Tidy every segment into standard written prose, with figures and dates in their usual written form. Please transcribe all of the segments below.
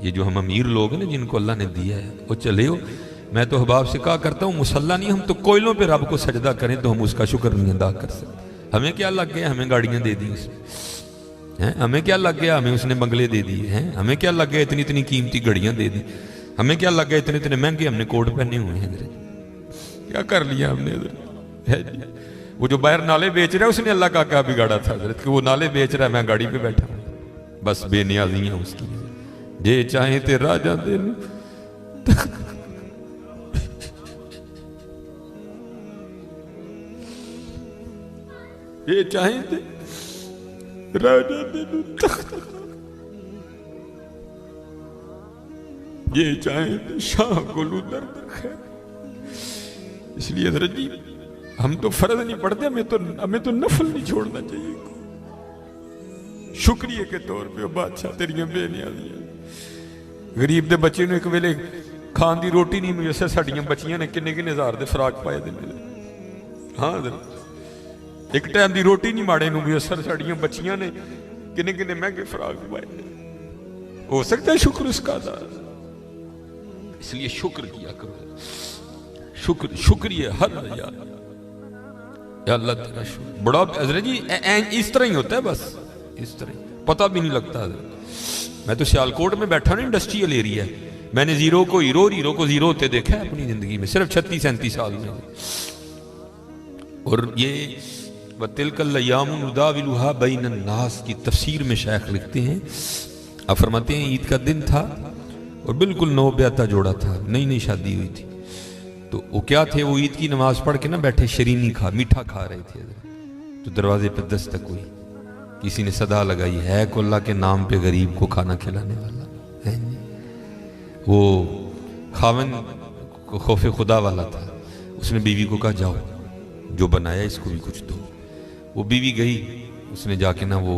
ये जो हम अमीर लोग हैं ना जिनको अल्लाह ने दिया है, वो चले हो। मैं तो अहबाब से कहा करता हूँ मुसल्ला नहीं, हम तो कोयलों पे रब को सजदा करें तो हम उसका शुक्र नहीं अदा कर सकते। हमें क्या लग गया, हमें गाड़ियाँ दे दी उसने हैं, हमें क्या लग गया, हमें उसने बंगले दे दिए हैं, हमें क्या लग गया इतनी इतनी कीमती घड़ियाँ दे दी, हमें क्या लग गया इतने इतने महंगे हमने कोट पहने हुए हैं। क्या कर लिया हमने इधर। वो जो बाहर नाले बेच रहा है उसने अल्लाह का क्या बिगाड़ा था हजरत कि वो नाले बेच रहा है, मैं गाड़ी पे बैठा हूँ। बस बेनियाजी है उसकी, जे चाहे ते राजा दे ये चाहे ते राजा दे तख्त, ये चाहे ते शाह गुलू दर्द खैर। इसलिए हजरत जी हम तो फर्ज नहीं पढ़ते, हमें तो नफल नहीं छोड़ना चाहिए। शुक्रिया के तौर पे बादशाह तेरियां बेनियाजियां। गरीब दे बच्चे ने एक वेले खान दी रोटी नहीं मुयसर, साड़ियां बच्चियां ने किन्ने किन्ने हजार दे फराक पाए दे मेरे। हाँ एक टाइम दी रोटी नहीं माड़े नूं मुयसर, साड़ियां बच्चियां ने किन्ने किन्ने महंगे फराक पाए। हो सकता है शुक्र उसका अदा, इसलिए शुक्र किया करो। शुक्र शुक्रिया हर यार, या अल्लाह तेरा शुक्र। बड़ा हजरत जी इस तरह ही होता है, बस इस तरह पता भी नहीं लगता। मैं तो सियालकोट में बैठा ना, इंडस्ट्रियल एरिया, मैंने जीरो को हीरो और हीरो को जीरो होते देखा है अपनी जिंदगी में, सिर्फ 36-37 साल में। और ये वतिलकल अय्यामु नुदाविलुहा बैनन नास की तफसीर में शेख लिखते हैं, आप फरमाते हैं ईद का दिन था और बिल्कुल नौब्याता जोड़ा था, नई नई शादी हुई थी। तो वो क्या थे, वो ईद की नमाज पढ़ के ना बैठे शरीनी मीठा खा रहे थे। तो दरवाजे पर दस्तक हुई, किसी ने सदा लगाई, है को अल्लाह के नाम पे गरीब को खाना खिलाने वाला है। वो खावन को खौफ खुदा वाला था, उसने बीवी को कहा जाओ जो बनाया इसको भी कुछ दो। वो बीवी गई, उसने जाके ना वो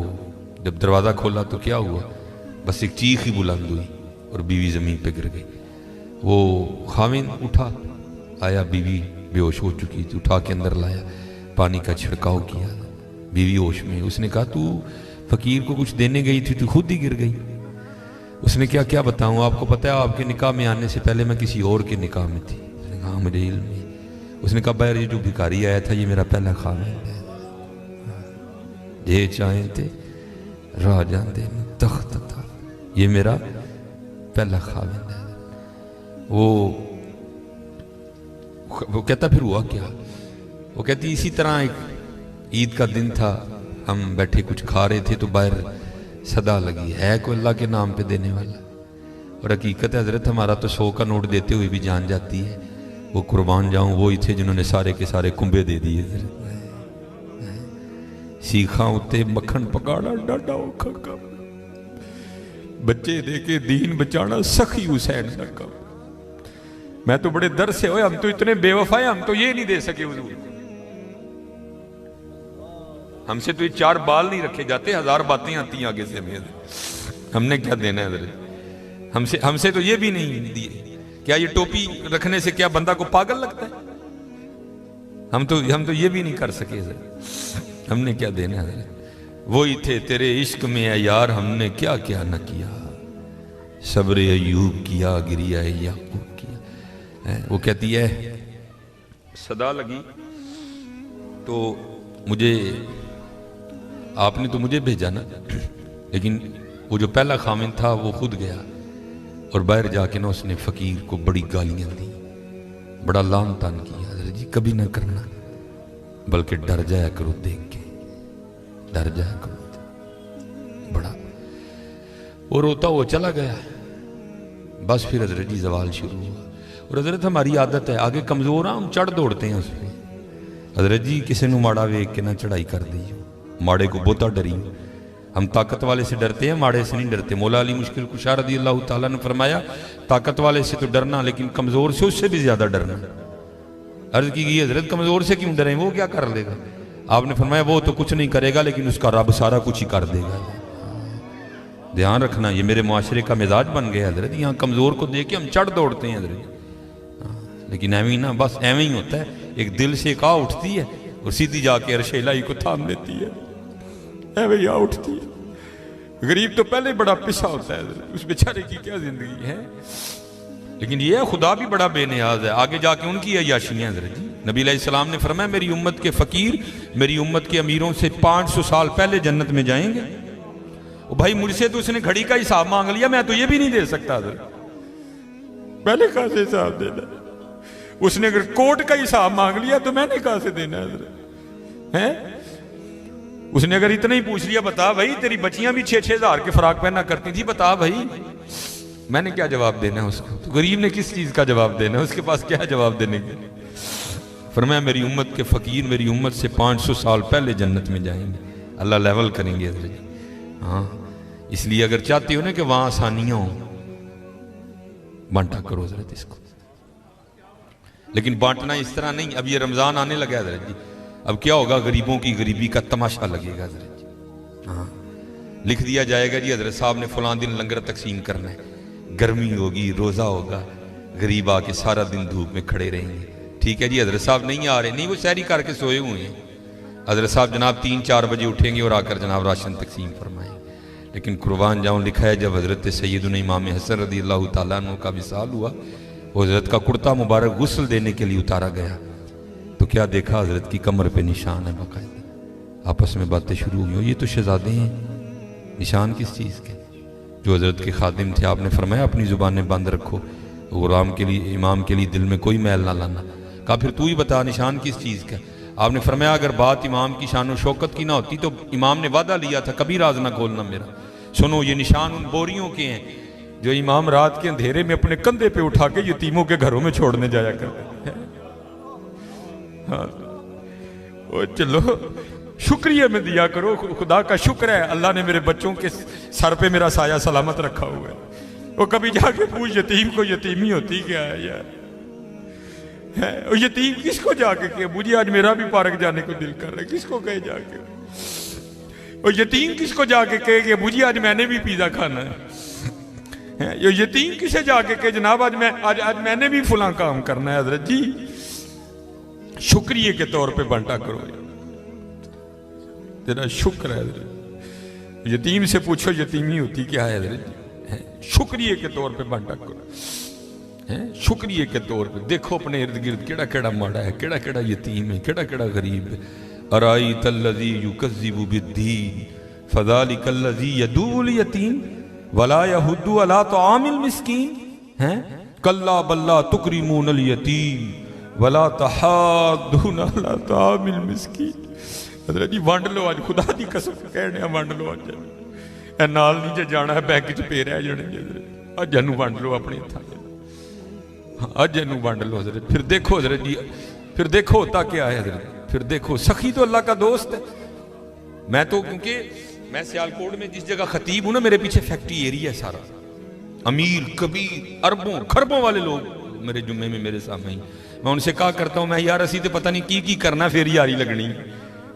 जब दरवाज़ा खोला तो क्या हुआ, बस एक चीख ही बुलंद हुई और बीवी ज़मीन पे गिर गई। वो खाविन उठा, आया, बीवी बेहोश हो चुकी थी, उठा के अंदर लाया, पानी का छिड़काव किया, बीवी होश में। उसने कहा तू फकीर को कुछ देने गई थी, तू खुद ही गिर गई। उसने क्या क्या बताऊं, आपको पता है आपके निकाह में आने से पहले मैं किसी और के निकाह में थी। उसने कहा मुझे इल्म है। उसने कहा बैर ये जो भिखारी आया था ये मेरा पहला खामिन है, जे चाहे थे राजा दे तख्त था, ये मेरा पहला खामिन है। वो कहता फिर हुआ क्या, वो कहती इसी तरह एक ईद का दिन था, हम बैठे कुछ खा रहे थे तो बाहर सदा लगी, है कोई अल्लाह के नाम पे देने वाला। और हकीकत है हजरत हमारा तो 100 का नोट देते हुए भी जान जाती है, वो कुर्बान जाऊं वो ही थे जिन्होंने सारे के सारे कुंबे दे दिए। सीखा उते मक्खन पकाना डाडा औखा काम, बच्चे दे के दीन बचाना सखी हुसैन का काम। मैं तो बड़े दर्द से, हम तो इतने बेवफाए, हम तो ये नहीं दे सके हुजूर, हमसे तो ये 4 बाल नहीं रखे जाते, 1000 बातें आती हैं आगे से हमें, हमने क्या देना है। हमसे तो ये भी नहीं दिए। क्या ये टोपी रखने से क्या बंदा को पागल लगता है? हम तो ये भी नहीं कर सके, हमने क्या देना है। वो ही थे तेरे इश्क में है यार, हमने क्या क्या न किया, सब्र अयूब किया, गिरिया याकूब किया। वो कहती है सदा लगी तो मुझे, आपने तो मुझे भेजा ना, लेकिन वो जो पहला खामिन था वो खुद गया और बाहर जाके ना उसने फकीर को बड़ी गालियां दी, बड़ा लान तान किया। जी कभी ना करना, बल्कि डर जाया करो देख के, डर जाया करो बड़ा। वो रोता वो चला गया, बस फिर हजरत जी जवाल शुरू हुआ। और हजरत हमारी आदत है, आगे कमजोर हम चढ़ दौड़ते हैं उस पर। हजरत जी किसी को माड़ा वेख के ना चढ़ाई कर दी, माड़े को बहुता डरी। हम ताकत वाले से डरते हैं, माड़े से नहीं डरते। मौला अली मुश्किल कुशा रज़ी अल्लाह ताला ने फरमाया ताकत वाले से तो डरना, लेकिन कमजोर से उससे भी ज्यादा डरना। अर्ज की गई हजरत कमजोर से क्यों डरें, वो क्या कर लेगा? आपने फरमाया वो तो कुछ नहीं करेगा, लेकिन उसका रब सारा कुछ ही कर देगा। ध्यान रखना, ये मेरे मुआशरे का मिजाज बन गया हजरत। यहाँ कमजोर को देख के हम चढ़ दौड़ते हैं हजरत, लेकिन एवं ही ना, बस एवं ही होता है। एक दिल से एक आ उठती है और सीधी जाके अर्श इलाही को थाम लेती है, एवं ही आ उठती है। गरीब तो पहले बड़ा पिसा होता है, उस बेचारे की क्या जिंदगी है। लेकिन ये खुदा भी बड़ा बेनियाज है, आगे जाके उनकी अयाशियां हज़रत जी। नबी अलैहिस्सलाम ने फरमाया मेरी उम्मत के फकीर मेरी उम्मत के अमीरों से 500 साल पहले जन्नत में जाएंगे। ओ भाई मुझसे तो उसने घड़ी का हिसाब मांग लिया, मैं तो ये भी नहीं दे सकता हज़रत, पहले कहां से हिसाब देना। उसने अगर कोर्ट का हिसाब मांग लिया तो मैंने कहां से देना है। उसने अगर इतना ही पूछ लिया बता भाई तेरी बच्चियां भी 6-6 हज़ार के फराक पहना करती थी, बता भाई, मैंने क्या जवाब देना है उसको। तो गरीब ने किस चीज का जवाब देना है, उसके पास क्या जवाब देने के। फरमाया मेरी उम्मत के फकीर मेरी उम्मत से 500 साल पहले जन्नत में जाएंगे, अल्लाह लेवल करेंगे। हाँ, इसलिए अगर चाहते हो ना कि वहां आसानियां हो, बांटा करो हज़रत इसको। लेकिन बांटना इस तरह नहीं, अब ये रमजान आने लगा है हज़रत जी, अब क्या होगा, गरीबों की गरीबी का तमाशा लगेगा हज़रत जी। हाँ, लिख दिया जाएगा जी हज़रत साहब ने फलां दिन लंगर तकसीम करना है, गर्मी होगी, रोज़ा होगा, गरीब आके सारा दिन धूप में खड़े रहेंगे। ठीक है जी, हज़रत साहब नहीं आ रहे, नहीं वो सहरी करके सोए हुए हैं। हज़रत साहब जनाब 3-4 बजे उठेंगे और आकर जनाब राशन तकसीम फरमाएंगे। लेकिन कुर्बान जाऊँ लिखा है जब हज़रत सैयदना इमाम हसन रज़ियल्लाहु ताला अन्हु का विसाल हुआ, वो हज़रत का कुर्ता मुबारक गुस्ल देने के लिए उतारा गया तो क्या देखा, हज़रत की कमर पे निशान है बाकायदा। आपस में बातें शुरू हुई, ये तो शहजादे हैं, निशान किस चीज़ के। जो हज़रत के खादिम थे आपने फरमाया अपनी ज़ुबानें बंद रखो, गुलाम के लिए इमाम के लिए दिल में कोई मैल ना लाना। कहा फिर तू ही बता निशान किस चीज़ का। आपने फरमाया अगर बात इमाम की शान शौकत की ना होती तो इमाम ने वादा लिया था कभी राज ना खोलना मेरा। सुनो ये निशान उन बोरियों के हैं जो इमाम रात के अंधेरे में अपने कंधे पे उठा के यतीमों के घरों में छोड़ने जाया करते हैं। हाँ, ओ चलो शुक्रिया में दिया करो, खुदा का शुक्र है अल्लाह ने मेरे बच्चों के सर पे मेरा साया सलामत रखा हुआ है। वो कभी जाके पूछ यतीम को यतीमी होती क्या है यार, है वो यतीम किसको जाके कहे मुझे आज मेरा भी पार्क जाने को दिल कर रहा है, किसको कहे जाके। और यतीम किसको जाके कहे कि मुझे आज मैंने भी पिज़्ज़ा खाना है। ये यतीम किसे जाके कहे जनाब आज मैंने भी फुला काम करना है। हजरत जी शुक्रिया के तौर पे बांटा करो, तेरा शुक्र है। यतीम से पूछो यतीमी होती क्या है हजरत जी, शुक्रिया के तौर पे बांटा करो, शुक्रिया के तौर पे। देखो अपने इर्द गिर्द केड़ा केड़ा माड़ा है, केड़ा केड़ा यतीम है, केड़ा केड़ा गरीब है। अराई तल्लज़ी युकज़्ज़िबु बिद्दीन फ़ज़ालिकल्लज़ी यदूल यतीम वला यहुद्दु अला तआमिल मिस्कीन। हैं कल्ला बल्ला तुकरिमूनल यतीम वला तहाद्दूना अला तआमिल मिस्कीन। हज़रत जी वंड लो आज, खुदा दी कसम कहने वंड लो आज, ए नाल नहीं जे जाना है बैंक च पे रह जाने, अज नूं वंड लो अपने हथां, अज नूं वंड लो हज़रत। फिर देखो हज़रत जी, फिर देखो होता क्या है हज़रत, फिर देखो सखी तो अल्लाह का दोस्त है। मैं तो क्योंकि मैं सियालकोट में जिस जगह खतीब हूं ना, मेरे पीछे फैक्ट्री एरिया है सारा, अमीर कबीर अरबों खरबों वाले लोग मेरे जुम्मे में मेरे सामने ही। मैं उनसे कहा करता हूं मैं यार असी तो पता नहीं की करना, फिर यारी लगनी,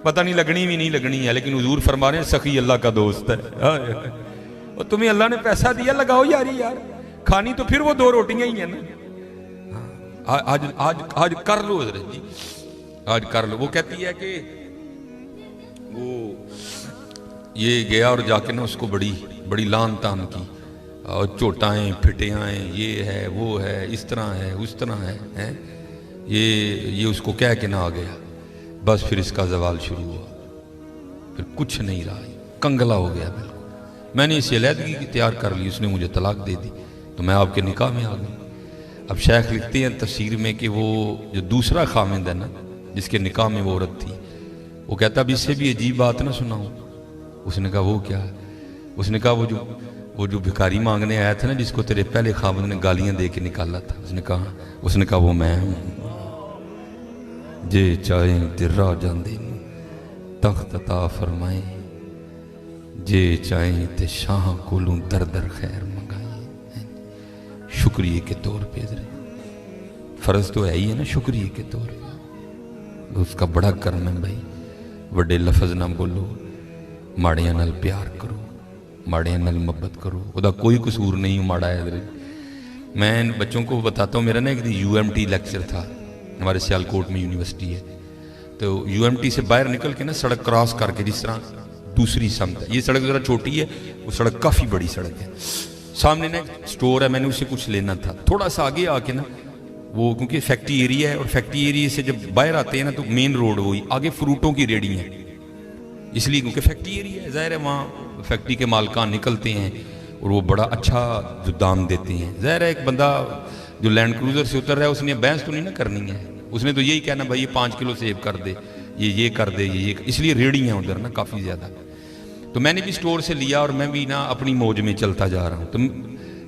पता नहीं लगनी भी नहीं लगनी है, लेकिन हुजूर फरमा रहे हैं सखी अल्लाह का दोस्त है। और तुम्हें अल्लाह ने पैसा दिया, लगाओ यारी यार, खानी तो फिर वो 2 रोटियां ही है ना। आज आज आज कर लो हज़रत जी, आज कर लो। वो कहती है कि वो ये गया और जाके ना उसको बड़ी बड़ी लान तान की, और चोटाएं फिटियाएँ, ये है वो है, इस तरह है उस तरह है, ये उसको कह के ना आ गया। बस फिर इसका जवाल शुरू हुआ, फिर कुछ नहीं रहा, कंगला हो गया बिल्कुल। मैंने इसे अलहदगी तैयार कर ली, उसने मुझे तलाक दे दी, तो मैं आपके निकाह में आ गई। अब शेख लिखते हैं तफसीर में कि वो जो दूसरा खामिंद है ना, जिसके निकाह में वो औरत थी, वो कहता अब इससे भी अजीब बात ना सुनाऊं। उसने कहा वो क्या है? उसने कहा वो जो भिखारी मांगने आया था ना, जिसको तेरे पहले खामिंद ने गालियां दे के निकाला था, उसने कहा वो मैं हूं। जे चाहे तिर्रा जांदे तख्त अता फरमाए, जे चाहे ते शाह कोलों दर दर खैर मंगाए। शुक्रिया के तौर पे फर्ज तो है ही है ना, शुक्रिया के तौर पे उसका बड़ा कर्म है भाई। बड़े लफज ना बोलो, माड़ियां नाल प्यार करो, माड़ियां नाल मोहब्बत करो, उदा कोई कसूर नहीं माड़ा है। मैं बच्चों को बताता हूँ, मेरा ना एक दिन UMT लेक्चर था, हमारे सियालकोट में यूनिवर्सिटी है, तो UMT से बाहर निकल के ना सड़क क्रॉस करके जिस तरह दूसरी समत है। ये सड़क ज़रा छोटी है, वो सड़क काफ़ी बड़ी सड़क है। सामने ना स्टोर है, मैंने उससे कुछ लेना था। थोड़ा सा आगे आके ना वो, क्योंकि फैक्ट्री एरिया है और फैक्ट्री एरिया से जब बाहर आते हैं ना तो मेन रोड वही, आगे फ्रूटों की रेडी है, इसलिए क्योंकि फैक्ट्री एरिया है, ज़ाहिर है वहाँ फैक्ट्री के मालकान निकलते हैं और वो बड़ा अच्छा जो दाम देते हैं। ज़ाहिर है एक बंदा जो लैंड क्रूज़र से उतर रहा है उसने बहस तो नहीं ना करनी है, उसने तो यही कहना भाई ये 5 किलो सेब कर दे, ये कर दे, ये इसलिए रेडी हैं उधर ना काफ़ी ज़्यादा। तो मैंने भी स्टोर से लिया और मैं भी ना अपनी मौज में चलता जा रहा हूँ। तो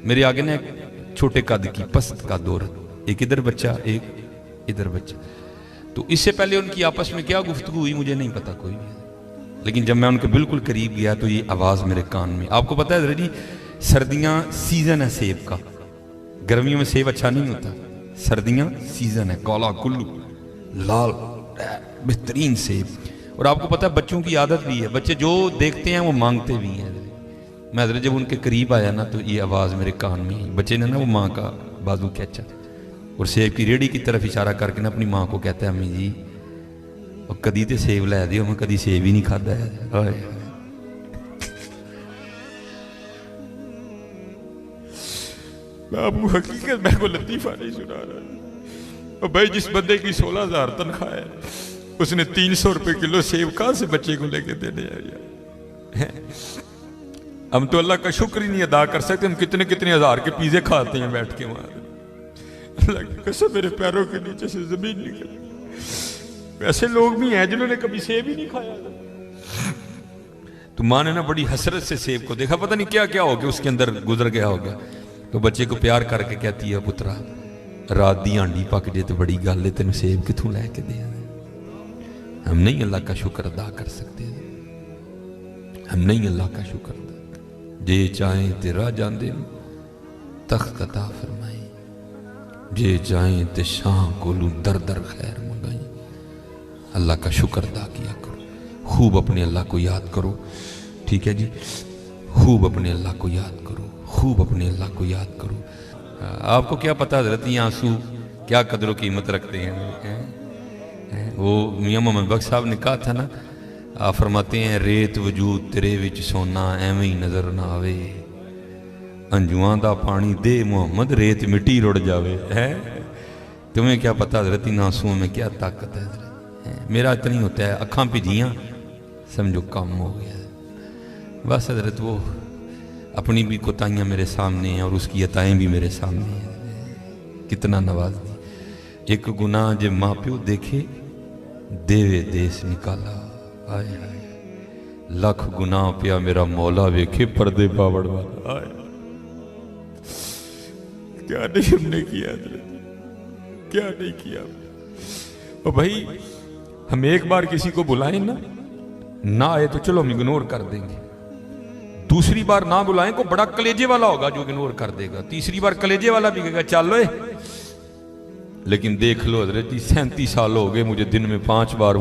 मेरे आगे ना एक छोटे कद की पस्त का औरत, एक इधर बच्चा एक इधर बच्चा। तो इससे पहले उनकी आपस में क्या गुफ्तगू हुई मुझे नहीं पता कोई भी, लेकिन जब मैं उनके बिल्कुल करीब गया तो ये आवाज़ मेरे कान में। आपको पता है जी सर्दियाँ सीज़न है सेब का, गर्मियों में सेब अच्छा नहीं होता, सर्दियाँ सीज़न है, काला कुल्लू लाल बेहतरीन सेब। और आपको पता है बच्चों की आदत भी है, बच्चे जो देखते हैं वो मांगते भी हैं। मैं हज़रत जब उनके करीब आया ना तो ये आवाज़ मेरे कान में आई। बच्चे ने ना वो माँ का बाजू खींचा और सेब की रेडी की तरफ इशारा करके ना अपनी माँ को कहता है, अम्मी जी और कदी तो सेब लै दियो, मैं कदी सेब ही नहीं खाता है। बाबू हकीकत मैं को लतीफ़ा नहीं सुना रहा। और भाई जिस बंदे की 16,000 तनख्वाह है उसने 300 रुपये किलो सेब कहाँ से बच्चे को लेके देने हैं? हम तो अल्लाह का शुक्र ही नहीं अदा कर सकते, हम कितने कितने हज़ार के पिज़्ज़े खाते हैं बैठ के वहाँ। अल्लाह की कसम मेरे पैरों के नीचे से ज़मीन निकल। ऐसे लोग भी हैं जिन्होंने कभी सेब ही नहीं खाया। तो माँ ने ना बड़ी हसरत से सेब को देखा, पता नहीं क्या क्या हो गया उसके अंदर गुजर गया होगा। तो बच्चे को प्यार करके कहती है, पुत्रा रात दी आंडी पक जे तो बड़ी गल है, तेन सेब कितों लैके दे। हम नहीं अल्लाह का शुक्र अदा कर सकते, हम नहीं अल्लाह का शुक्र अदा। जे चाहे तेरा जाते तख्त अता फरमाई, जे चाहे ते शाह कोलू दर दर खैर मंगाई। अल्लाह का शुक्र अदा किया करो, खूब अपने अल्लाह को याद करो, ठीक है जी, खूब अपने अल्लाह को याद करो, खूब अपने अल्लाह को याद करो। आपको क्या पता हज़रत ये आंसू क्या कदर कीमत रखते हैं। वो मियाँ मोहम्मद बख्श साहब ने कहा था ना, आप फरमाते हैं रेत वजूद तेरे विच सोना एवं ही नज़र ना आवे, अंजुआं दा पानी दे मोहम्मद रेत मिट्टी रुड़ जावे। है तुम्हें क्या पता हज़रत इन आंसुओं में क्या ताकत है। मेरा इतना ही होता है, अखां भिजियाँ समझो कम हो गया। बस हज़रत वो अपनी भी कोताहियाँ मेरे सामने हैं और उसकी अताएँ भी मेरे सामने हैं। कितना नवाज दी। एक गुनाह जे माँ प्यो देखे देवे देश निकाला, आए आए लख गुनाह पिया मेरा मौला वेखे पर्दे पावड़ वाला। आए क्या नहीं हमने किया, क्या नहीं किया। और भाई हम एक बार किसी को बुलाएं ना आए तो चलो हम इग्नोर कर देंगे, दूसरी बार ना बुलाएं को बड़ा कलेजे वाला होगा जो इग्नोर कर देगा, तीसरी बार कलेजे वाला भी कहेगा चलो। लेकिन देख लो हजरत जी 37 साल हो गए मुझे दिन में 5 बार